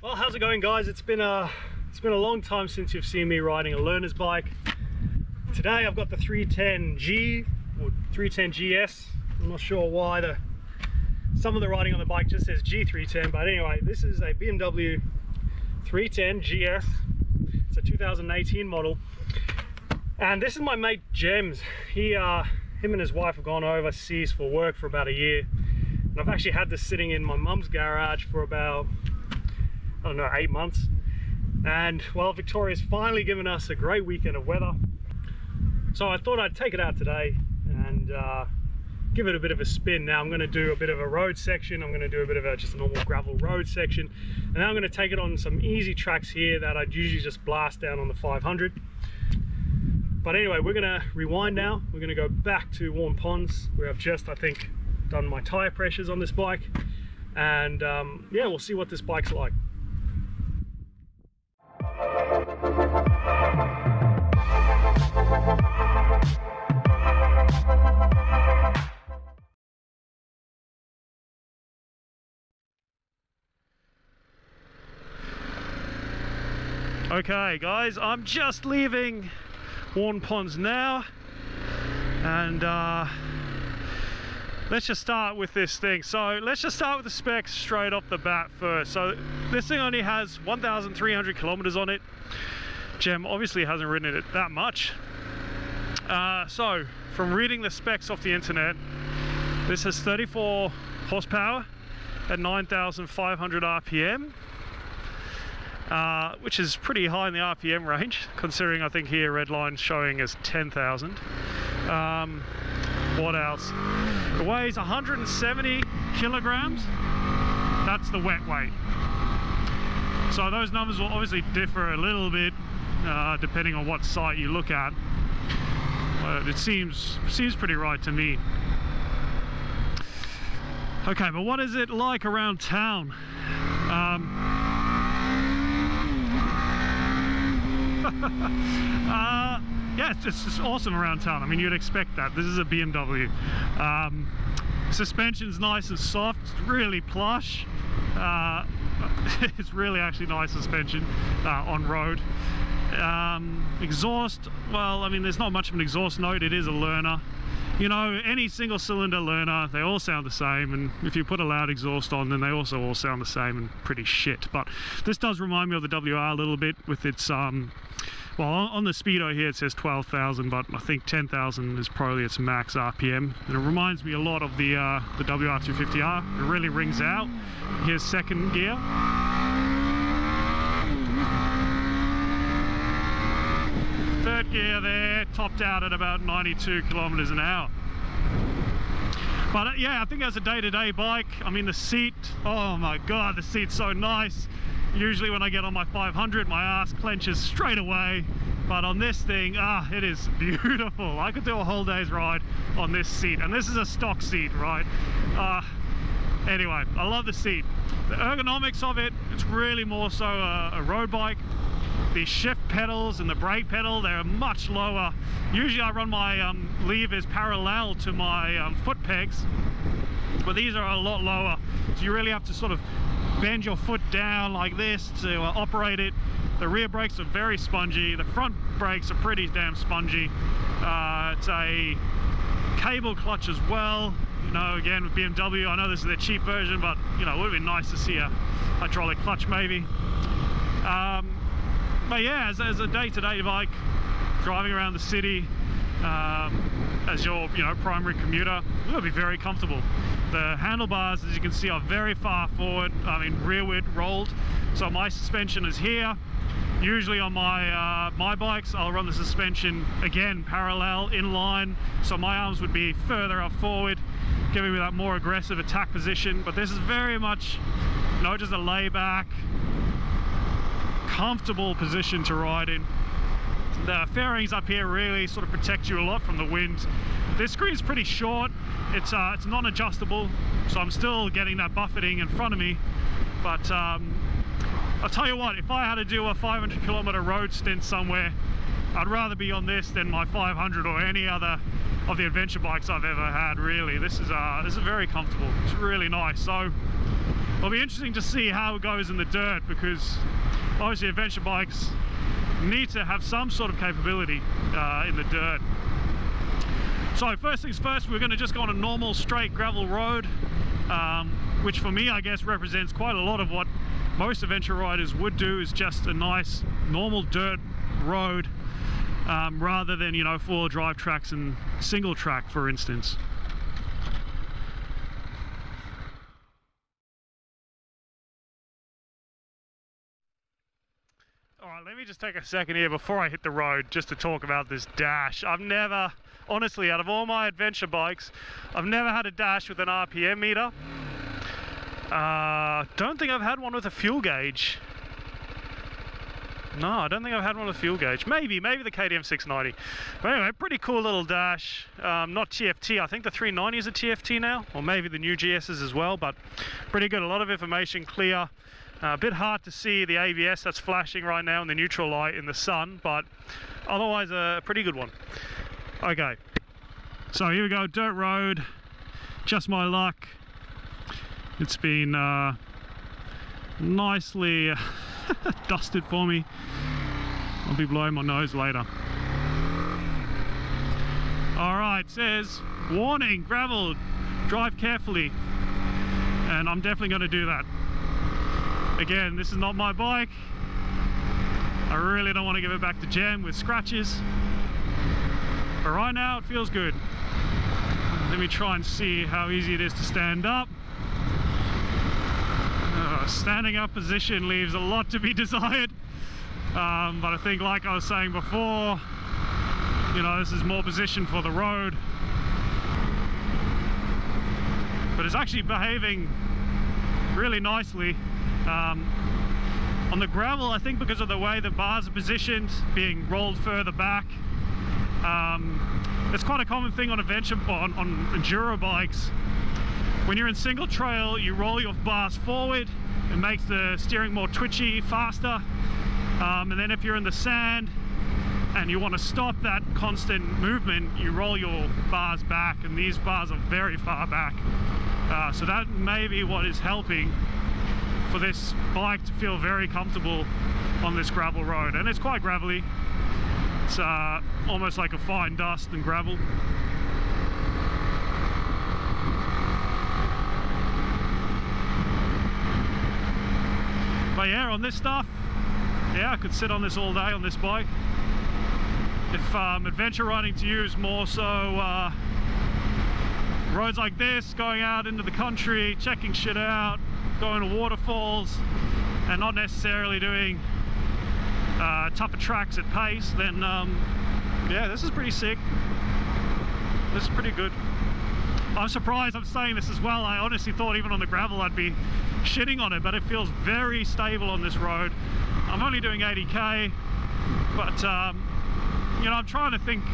Well, how's it going, guys? It's been a long time since you've seen me riding a learner's bike. Today I've got the 310 G or 310 GS. I'm not sure why some of the writing on the bike just says G310, but anyway, this is a BMW 310 GS. It's a 2018 model, and this is my mate Jems. Him and his wife have gone overseas for work for about a year, and I've actually had this sitting in my mum's garage for about, I don't know, 8 months. And well, Victoria's finally given us a great weekend of weather, so I thought I'd take it out today and give it a bit of a spin. Now I'm going to do a bit of a road section. I'm going to do a bit of just a normal gravel road section, and then I'm going to take it on some easy tracks here that I'd usually just blast down on the 500. But anyway, we're going to rewind now. We're going to go back to Warm Ponds, where I've just, I think, done my tire pressures on this bike, and yeah, we'll see what this bike's like. Okay guys, I'm just leaving Warm Ponds now, and let's just start with this thing. So let's just start with the specs straight off the bat first. So this thing only has 1,300 kilometers on it. Jem obviously hasn't ridden it that much. So from reading the specs off the internet, this has 34 horsepower at 9,500 RPM. Which is pretty high in the RPM range, considering I think here Redline's showing as 10,000. What else? It weighs 170 kilograms. That's the wet weight. So those numbers will obviously differ a little bit depending on what site you look at. It seems pretty right to me. Okay, but what is it like around town? Yeah, it's just awesome around town. I mean, you'd expect that. This is a BMW. Suspension's nice and soft. It's really plush. It's really actually nice suspension on road. Exhaust, well, I mean, there's not much of an exhaust note. It is a learner. You know, any single cylinder learner, they all sound the same, and if you put a loud exhaust on, then they also all sound the same and pretty shit. But this does remind me of the WR a little bit with its well, on the speedo here it says 12,000, but I think 10,000 is probably its max RPM, and it reminds me a lot of the WR250R. It really rings out. Here's second gear. Third gear there, topped out at about 92 kilometers an hour. But yeah, I think as a day-to-day bike, I mean, the seat, oh my god, the seat's so nice. Usually when I get on my 500, my ass clenches straight away, but on this thing, it is beautiful. I could do a whole day's ride on this seat, and this is a stock seat, right? Anyway, I love the seat. The ergonomics of it, it's really more so a road bike. The shift pedals and the brake pedal, they're much lower. Usually I run my levers parallel to my foot pegs, but these are a lot lower, so you really have to sort of bend your foot down like this to operate it. The rear brakes are very spongy. The front brakes are pretty damn spongy. It's a cable clutch as well. You know, again with BMW, I know this is their cheap version, but you know, it would have been nice to see a hydraulic clutch maybe. But yeah, as a day-to-day bike, driving around the city as your primary commuter, it'll be very comfortable. The handlebars, as you can see, are very far forward, I mean rearward rolled, so my suspension is here. Usually on my bikes, I'll run the suspension again parallel in line, so my arms would be further up forward, giving me that more aggressive attack position. But this is very much, you know, just a layback, comfortable position to ride in. The fairings up here really sort of protect you a lot from the wind. This screen is pretty short. It's non-adjustable, so I'm still getting that buffeting in front of me. But I'll tell you what, if I had to do a 500 kilometer road stint somewhere, I'd rather be on this than my 500 or any other of the adventure bikes I've ever had. Really, this is very comfortable. It's really nice. So it'll be interesting to see how it goes in the dirt, because obviously adventure bikes need to have some sort of capability in the dirt. So first things first, we're going to just go on a normal straight gravel road, which for me I guess represents quite a lot of what most adventure riders would do, is just a nice normal dirt road, rather than, you know, four-wheel drive tracks and single track, for instance. Alright, let me just take a second here before I hit the road just to talk about this dash. I've never, honestly, out of all my adventure bikes, I've never had a dash with an RPM meter. Don't think I've had one with a fuel gauge. No, I don't think I've had one with a fuel gauge. Maybe the KTM 690. But anyway, pretty cool little dash. Not TFT, I think the 390 is a TFT now, or maybe the new GSs as well, but pretty good. A lot of information, clear. A bit hard to see the ABS that's flashing right now in the neutral light in the sun, but otherwise a pretty good one. Okay, so here we go, dirt road, just my luck. It's been nicely dusted for me. I'll be blowing my nose later. Alright, says, warning, gravel, drive carefully. And I'm definitely going to do that. Again, this is not my bike. I really don't want to give it back to Jem with scratches. But right now it feels good. Let me try and see how easy it is to stand up. Standing up position leaves a lot to be desired. But I think, like I was saying before, you know, this is more position for the road. But it's actually behaving really nicely. On the gravel, I think because of the way the bars are positioned, being rolled further back, it's quite a common thing on on enduro bikes. When you're in single trail, you roll your bars forward. It makes the steering more twitchy, faster. And then if you're in the sand and you want to stop that constant movement, you roll your bars back, and these bars are very far back. So that may be what is helping for this bike to feel very comfortable on this gravel road. And it's quite gravelly. It's almost like a fine dust and gravel. But yeah, on this stuff, yeah, I could sit on this all day on this bike. If adventure riding to you is more so roads like this, going out into the country, checking shit out, going to waterfalls, and not necessarily doing tougher tracks at pace, then yeah, this is pretty sick. This is pretty good. I'm surprised I'm saying this as well. I honestly thought even on the gravel I'd be shitting on it, but it feels very stable on this road. I'm only doing 80k, but you know, I'm trying to think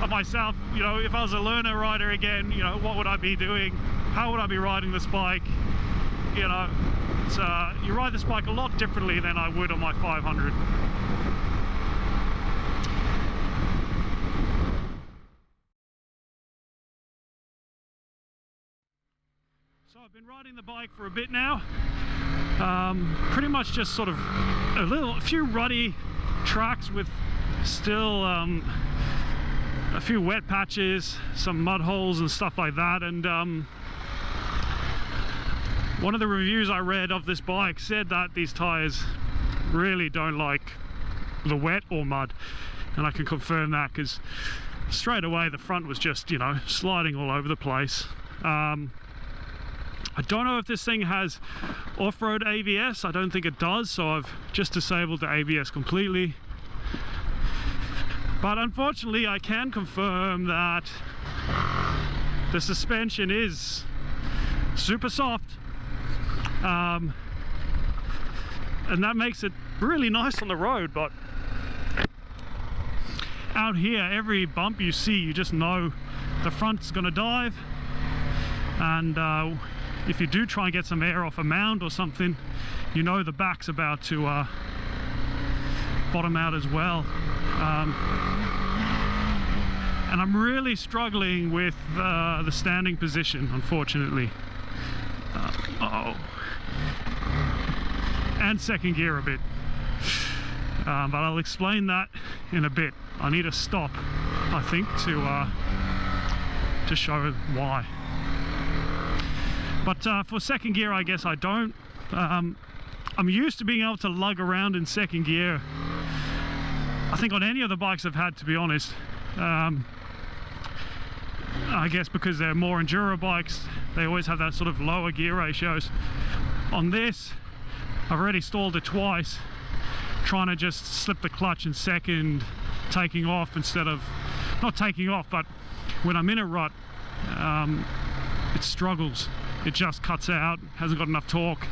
of myself, you know, if I was a learner rider again, you know, what would I be doing? How would I be riding this bike? You know, it's, you ride this bike a lot differently than I would on my 500. So I've been riding the bike for a bit now. Pretty much just sort of a few ruddy tracks with still a few wet patches, some mud holes and stuff like that. And one of the reviews I read of this bike said that these tires really don't like the wet or mud, and I can confirm that, because straight away the front was just, you know, sliding all over the place. I don't know if this thing has off-road ABS. I don't think it does, so I've just disabled the ABS completely. But unfortunately I can confirm that the suspension is super soft, and that makes it really nice on the road. But out here, every bump you see, you just know the front's gonna dive, and if you do try and get some air off a mound or something, you know the back's about to bottom out as well. And I'm really struggling with the standing position, unfortunately. And second gear a bit. But I'll explain that in a bit. I need to stop, I think, to show why. But for second gear, I guess I don't. I'm used to being able to lug around in second gear. I think on any of the bikes I've had, to be honest. I guess because they're more enduro bikes, they always have that sort of lower gear ratios. On this, I've already stalled it twice, trying to just slip the clutch in second, taking off instead of, not taking off, but when I'm in a rut, it struggles. It just cuts out, hasn't got enough torque,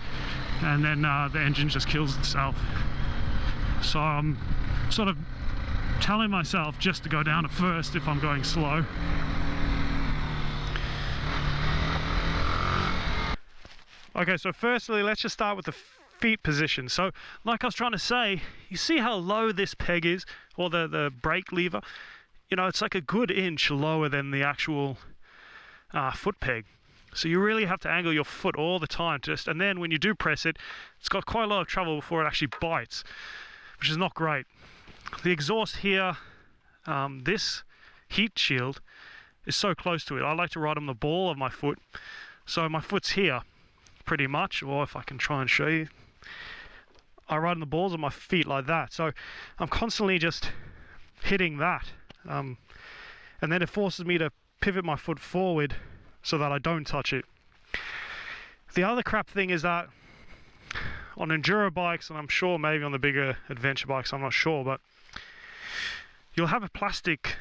and then the engine just kills itself. So I'm sort of telling myself just to go down at first if I'm going slow. Okay, so firstly, let's just start with the feet position. So like I was trying to say, you see how low this peg is, or the brake lever? You know, it's like a good inch lower than the actual foot peg. So you really have to angle your foot all the time, and then when you do press it, it's got quite a lot of trouble before it actually bites, which is not great. The exhaust here, this heat shield is so close to it. I like to ride on the ball of my foot, so my foot's here pretty much, or if I can try and show you, I ride on the balls of my feet like that, so I'm constantly just hitting that, and then it forces me to pivot my foot forward so that I don't touch it. The other crap thing is that on enduro bikes, and I'm sure maybe on the bigger adventure bikes, I'm not sure, but you'll have a plastic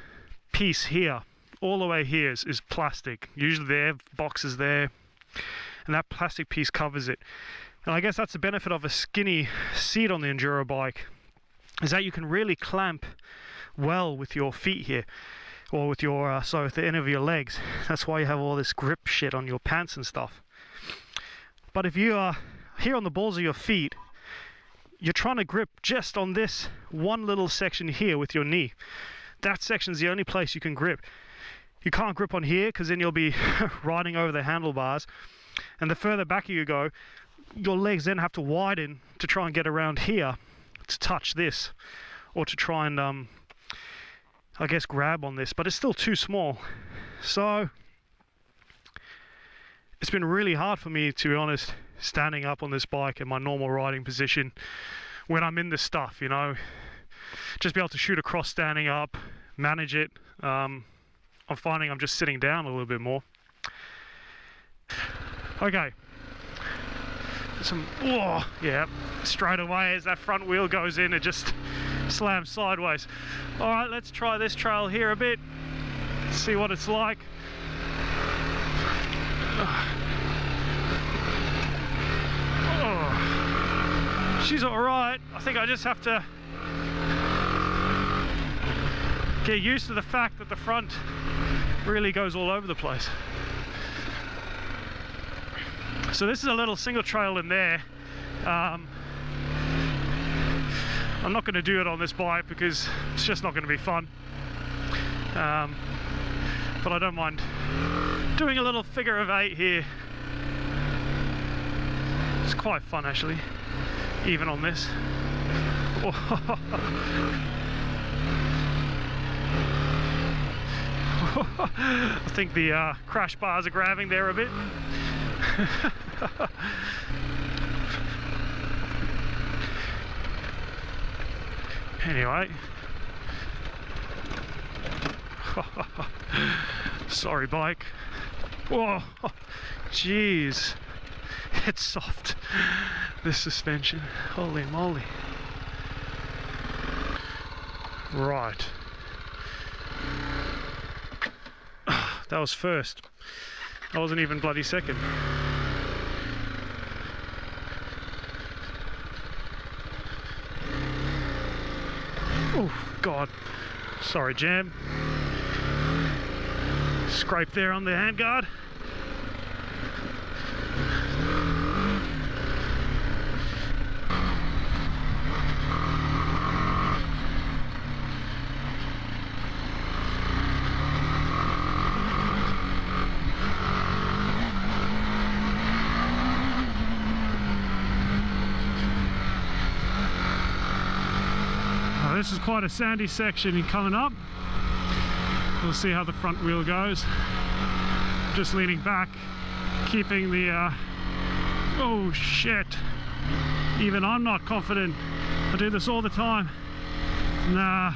piece here. All the way here is plastic. Usually they have boxes there, and that plastic piece covers it. And I guess that's the benefit of a skinny seat on the enduro bike, is that you can really clamp well with your feet here, or with your so with the end of your legs. That's why you have all this grip shit on your pants and stuff. But if you are here on the balls of your feet, you're trying to grip just on this one little section here with your knee. That section's the only place you can grip. You can't grip on here, because then you'll be riding over the handlebars, and the further back you go, your legs then have to widen to try and get around here to touch this, or to try and I guess grab on this, but it's still too small. So it's been really hard for me, to be honest, standing up on this bike in my normal riding position when I'm in this stuff, you know, just be able to shoot across standing up, manage it. I'm finding I'm just sitting down a little bit more. Okay, yeah, straight away as that front wheel goes in, it just slams sideways. All right, let's try this trail here a bit, see what it's like. She's all right. I think I just have to get used to the fact that the front really goes all over the place. So this is a little single trail in there. I'm not going to do it on this bike because it's just not going to be fun. But I don't mind doing a little figure of 8 here. It's quite fun actually, even on this. I think the crash bars are grabbing there a bit. Anyway, sorry bike. Whoa, jeez, it's soft, this suspension, holy moly. Right, that was first, that wasn't even bloody second. Oh God, sorry jam. Scrape there on the handguard. this is quite a sandy section coming up. We'll see how the front wheel goes. Just leaning back, keeping the oh shit, even I'm not confident. I do this all the time. Nah.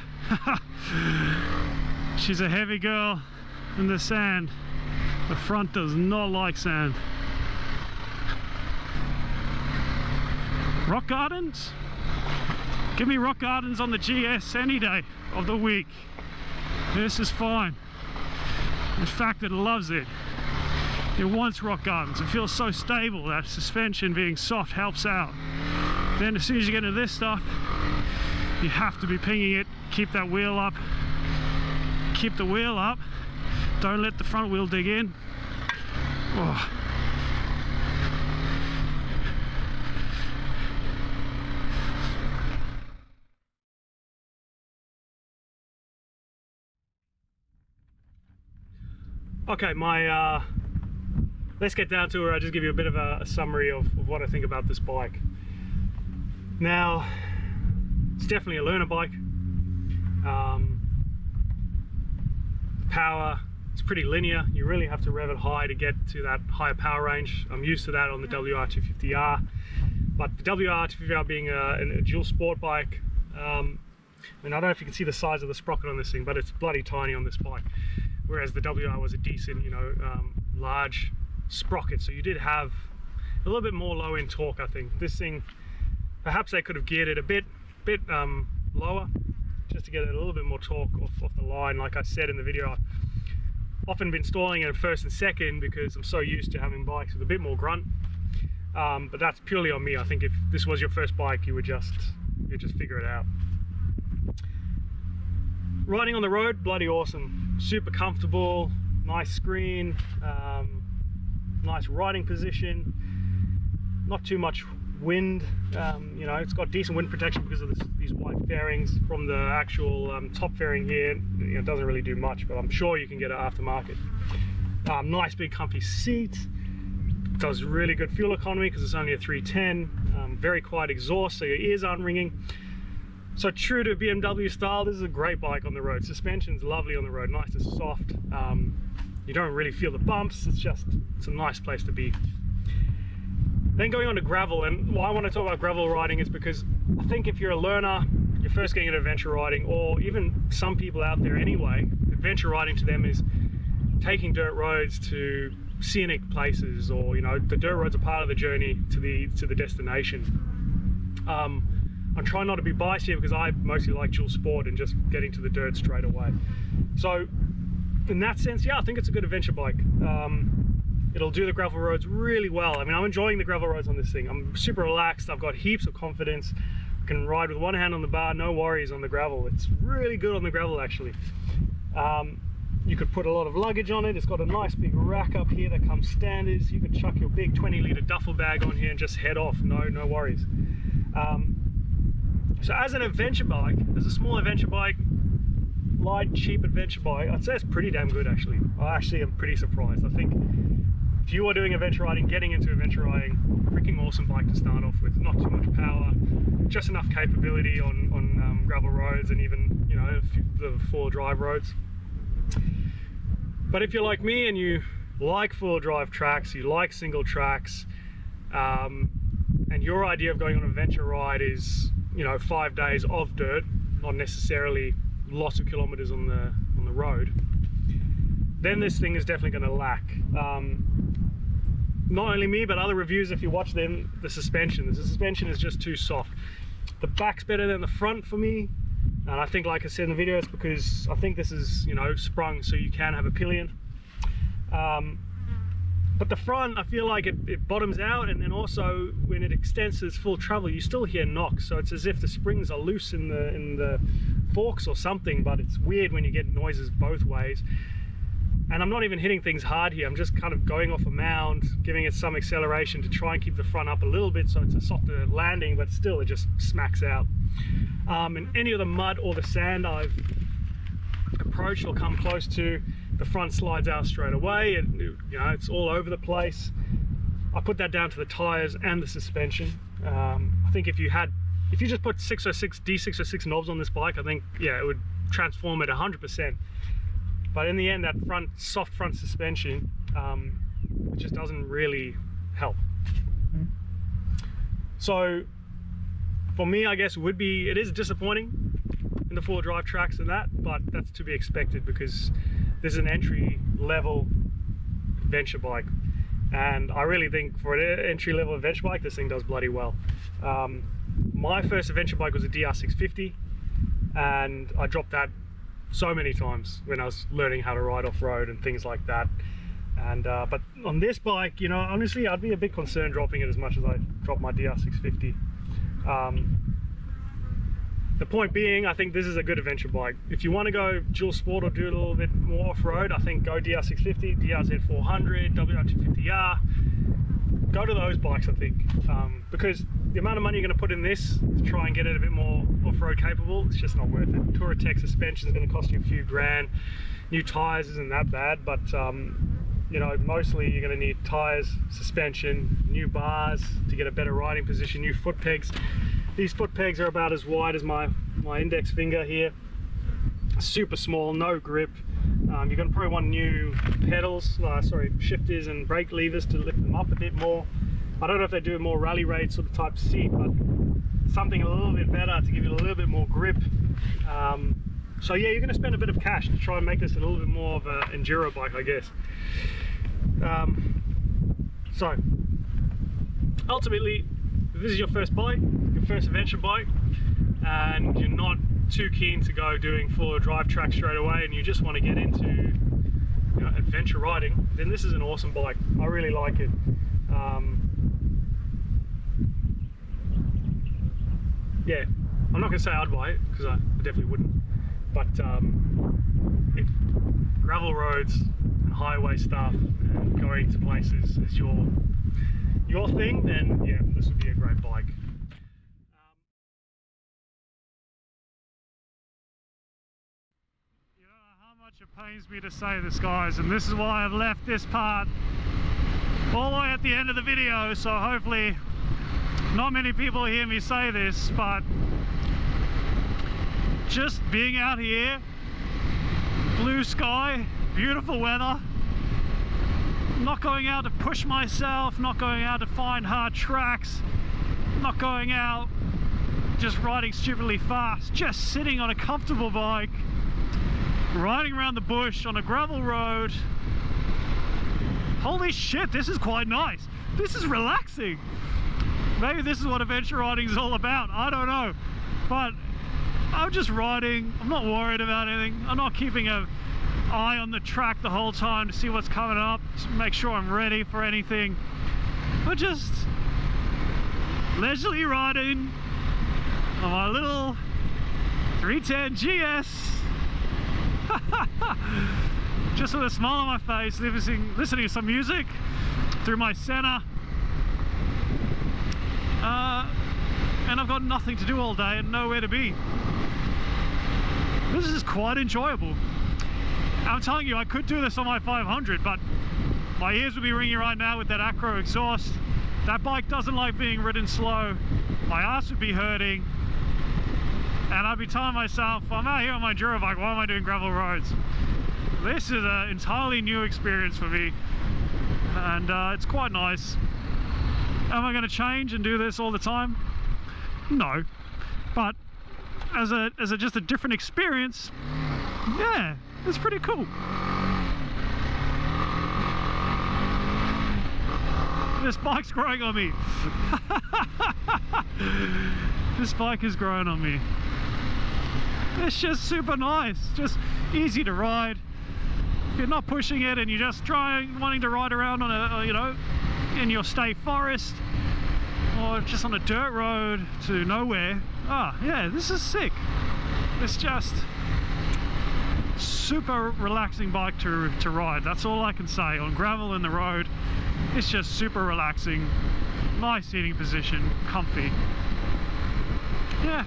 She's a heavy girl in the sand. The front does not like sand. Rock gardens? Give me rock gardens on the GS any day of the week. This is fine. In fact, it loves it. It wants rock gardens. It feels so stable. That suspension being soft helps out. Then as soon as you get into this stuff, you have to be pinging it. Keep that wheel up. Keep the wheel up. Don't let the front wheel dig in. Oh. Okay, let's get down to it. I'll just give you a bit of a summary of what I think about this bike. Now, it's definitely a learner bike. Power, it's pretty linear. You really have to rev it high to get to that higher power range. I'm used to that on the WR250R, but the WR250R being a dual sport bike, I don't know if you can see the size of the sprocket on this thing, but it's bloody tiny on this bike. Whereas the WR was a decent, large sprocket, so you did have a little bit more low-end torque. I think this thing, perhaps they could have geared it a bit lower, just to get a little bit more torque off the line. Like I said in the video, I've often been stalling it at first and second because I'm so used to having bikes with a bit more grunt. But that's purely on me. I think if this was your first bike, you'd just figure it out. Riding on the road, bloody awesome. Super comfortable, nice screen, nice riding position, not too much wind. It's got decent wind protection because of these white fairings. From the actual top fairing here, it doesn't really do much, but I'm sure you can get it aftermarket. Nice big comfy seat. Does really good fuel economy because it's only a 310. Very quiet exhaust, so your ears aren't ringing. So true to BMW style, this is a great bike on the road. Suspension's lovely on the road, nice and soft. You don't really feel the bumps. It's a nice place to be. Then going on to gravel, and why I want to talk about gravel riding is because I think if you're a learner, you're first getting into adventure riding, or even some people out there anyway, adventure riding to them is taking dirt roads to scenic places, or the dirt roads are part of the journey to the destination. I'm trying not to be biased here because I mostly like dual sport and just getting to the dirt straight away. So in that sense, yeah, I think it's a good adventure bike. It'll do the gravel roads really well. I mean, I'm enjoying the gravel roads on this thing. I'm super relaxed. I've got heaps of confidence. I can ride with one hand on the bar, no worries on the gravel. It's really good on the gravel, actually. You could put a lot of luggage on it. It's got a nice big rack up here that comes standard. You could chuck your big 20-litre duffel bag on here and just head off. No worries. So as an adventure bike, as a small adventure bike, light, cheap adventure bike, I'd say it's pretty damn good, actually. I actually am pretty surprised. I think if you are doing adventure riding, getting into adventure riding, freaking awesome bike to start off with. Not too much power, just enough capability on gravel roads and even, the four-wheel drive roads. But if you're like me and you like four-wheel drive tracks, you like single tracks, and your idea of going on an adventure ride is 5 days of dirt, not necessarily lots of kilometers on the road, then this thing is definitely going to lack. Not only me, but other reviews, if you watch them, the suspension is just too soft. The back's better than the front for me, and I think, like I said in the video, it's because I think this is sprung so you can have a pillion. But the front, I feel like it bottoms out, and then also when it extends to its full travel, you still hear knocks. So it's as if the springs are loose in the forks or something, but it's weird when you get noises both ways. And I'm not even hitting things hard here. I'm just kind of going off a mound, giving it some acceleration to try and keep the front up a little bit so it's a softer landing, but still it just smacks out. And any of the mud or the sand I've approached or come close to, the front slides out straight away. It's all over the place. I put that down to the tires and the suspension. I think if if you just put D606 knobs on this bike, I think, yeah, it would transform it 100%. But in the end, that soft front suspension, it just doesn't really help. So for me, I guess it is disappointing in the four-wheel drive tracks and that, but that's to be expected because this is an entry level adventure bike, and I really think for an entry level adventure bike, this thing does bloody well. My first adventure bike was a DR650, and I dropped that so many times when I was learning how to ride off-road and things like that. And but on this bike, you know, honestly, I'd be a bit concerned dropping it as much as I dropped my DR650. The point being, I think this is a good adventure bike. If you want to go dual sport or do a little bit more off-road, I think go DR650, DRZ400, WR250R. Go to those bikes, I think, because the amount of money you're going to put in this to try and get it a bit more off-road capable, it's just not worth it. Touratech suspension is going to cost you a few grand. New tires isn't that bad, but you know, mostly you're going to need tires, suspension, new bars to get a better riding position, new foot pegs. These foot pegs are about as wide as my index finger here. Super small, no grip. You're going to probably want new pedals, shifters and brake levers to lift them up a bit more. I don't know if they do a more rally raid sort of type seat, but something a little bit better to give you a little bit more grip. So yeah, you're going to spend a bit of cash to try and make this a little bit more of an enduro bike, I guess. So ultimately, if this is your first bike, your first adventure bike, and you're not too keen to go doing four-wheel drive track straight away, and you just want to get into, you know, adventure riding, then this is an awesome bike. I really like it. Yeah, I'm not going to say I'd buy it because I definitely wouldn't, but if gravel roads and highway stuff and going to places is your thing, then yeah, this would be a great bike. You don't know how much it pains me to say this, guys, and this is why I've left this part all the way at the end of the video, so hopefully not many people hear me say this, but just being out here, blue sky, beautiful weather, not going out to push myself, not going out to find hard tracks, not going out just riding stupidly fast, just sitting on a comfortable bike, riding around the bush on a gravel road. Holy shit, this is quite nice. This is relaxing. Maybe this is what adventure riding is all about, I don't know. But I'm just riding, I'm not worried about anything. I'm not keeping an eye on the track the whole time to see what's coming up, to make sure I'm ready for anything. But just leisurely riding on my little 310 GS. Just with a smile on my face, listening to some music through my center. And I've got nothing to do all day and nowhere to be. This is quite enjoyable. I'm telling you, I could do this on my 500, but my ears would be ringing right now with that acro exhaust. That bike doesn't like being ridden slow. My ass would be hurting. And I'd be telling myself, I'm out here on my Enduro bike, why am I doing gravel roads? This is an entirely new experience for me. And it's quite nice. Am I going to change and do this all the time? No. But as just a different experience, yeah, it's pretty cool. This bike's growing on me. This bike is growing on me. It's just super nice, just easy to ride. If you're not pushing it and you're just wanting to ride around on a, you know, in your state forest or just on a dirt road to nowhere, yeah, this is sick. It's just super relaxing bike to ride. That's all I can say. On gravel in the road, it's just super relaxing, nice seating position, comfy. Yeah.